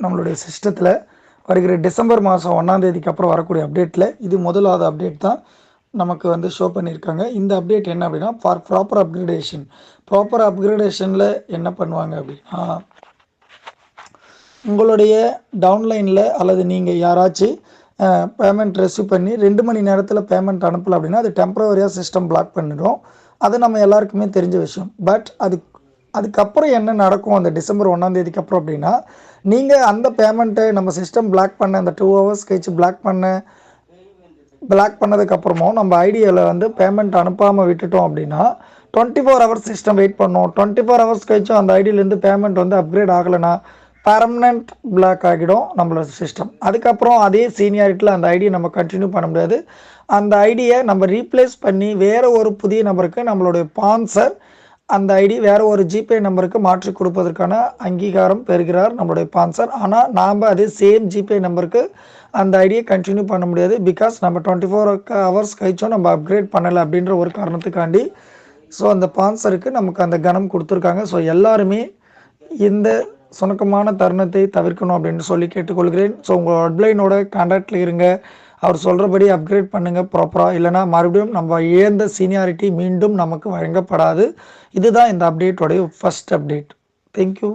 நம்மளுடைய சிஸ்டத்தில் வருகிற டிசம்பர் மாதம் 1ஆம் தேதிக்கு அப்புறம் வரக்கூடிய அப்டேட்டில் இது முதலாவது அப்டேட் தான் நமக்கு வந்து ஷோ பண்ணியிருக்காங்க. இந்த அப்டேட் என்ன அப்படின்னா, ஃபார் ப்ராப்பர் அப்கிரேடேஷன். ப்ராப்பர் அப்கிரேடேஷனில் என்ன பண்ணுவாங்க அப்படின்னா, உங்களுடைய டவுன்லைனில் அல்லது நீங்கள் யாராச்சும் பேமெண்ட் ரிசீவ் பண்ணி 2 மணி நேரத்தில் பேமெண்ட் அனுப்பலை அப்படின்னா அது டெம்பரவரியாக சிஸ்டம் பிளாக் பண்ணிடும். அது நம்ம எல்லாருக்குமே தெரிஞ்ச விஷயம். பட் அதுக்கப்புறம் என்ன நடக்கும் அந்த டிசம்பர் 1ஆம் தேதிக்கு அப்புறம் அப்படின்னா, நீங்கள் அந்த பேமெண்ட்டை நம்ம சிஸ்டம் பிளாக் பண்ண அந்த 2 ஹவர்ஸ் கழிச்சு பிளாக் பண்ணதுக்கப்புறமும் நம்ம ஐடியாவில் வந்து பேமெண்ட் அனுப்பாமல் விட்டுட்டோம் அப்படின்னா 24 ஹவர்ஸ் சிஸ்டம் வெயிட் பண்ணோம். 24 ஹவர்ஸ் கழிச்சும் அந்த ஐடியிலேருந்து பேமெண்ட் வந்து அப்கிரேட் ஆகலைன்னா பர்மனெண்ட் பிளாக் ஆகிடும் நம்மளோட சிஸ்டம். அதுக்கப்புறம் அதே சீனியாரிட்டியில் அந்த ஐடியை நம்ம கண்டினியூ பண்ண முடியாது. அந்த ஐடியை நம்ம ரீப்ளேஸ் பண்ணி வேறு ஒரு புதிய நம்பருக்கு நம்மளுடைய ஸ்பான்சர் அந்த ஐடி வேறு ஒரு ஜிபே நம்பருக்கு மாற்றி கொடுப்பதற்கான அங்கீகாரம் பெறுகிறார் நம்மளுடைய ஸ்பான்சர். ஆனால் நாம் அதே சேம் ஜிபே நம்பருக்கு அந்த ஐடியை கண்டினியூ பண்ண முடியாது. பிகாஸ் நம்ம 24 ஹவர்ஸ் கழிச்சும் நம்ம அப்கிரேட் பண்ணலை அப்படின்ற ஒரு காரணத்துக்காண்டி ஸோ அந்த ஸ்பான்சருக்கு நமக்கு அந்த கனம் கொடுத்துருக்காங்க. ஸோ எல்லாருமே இந்த சுணக்கமான தருணத்தை தவிர்க்கணும் அப்படின்னு சொல்லி கேட்டுக்கொள்கிறேன். ஸோ உங்கள் அட்லைனோட கான்டாக்டில் இருங்க. அவர் சொல்கிறபடி அப்கிரேட் பண்ணுங்கள் ப்ராப்பராக. இல்லைனா மறுபடியும் நம்ம இழந்த சீனியாரிட்டி மீண்டும் நமக்கு வழங்கப்படாது. இதுதான் இந்த அப்டேட்டோடைய ஃபர்ஸ்ட் அப்டேட். தேங்க்யூ.